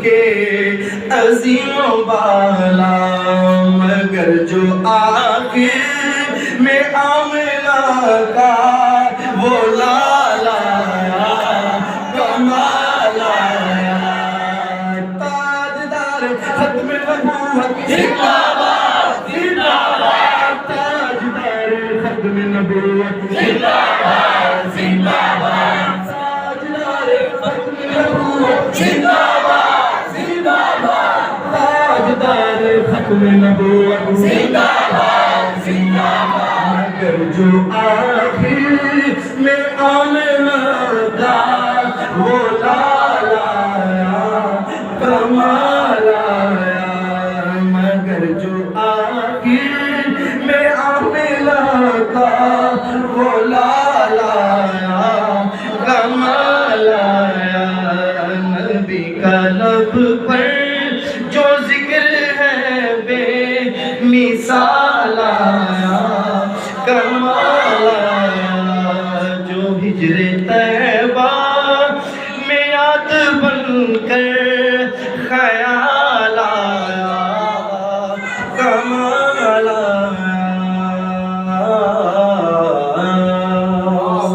کے عظیم و بالا، مگر جو آخر میں آمنہ کا وہ لالا کمال آیا۔ تاجدار ختم نبوت زندہ باد، زندہ باد، تاجدار ختم نبوت زندہ باد، زندہ باد، تاجدار ختم نبوت زندہ باد، زندہ باد، تاجدار ختم نبوت زندہ باد، زندہ باد، مگر جو آخر میں آمنہ کا وہ لالا کمال آیا، مگر جو آخر میں آمنہ کا وہ لالا کمال آیا۔ نبی کا لب پر جو ذکر ہے بے مثال آیا، کمال آیا، جو ہجر طیبہ میں یاد بن کر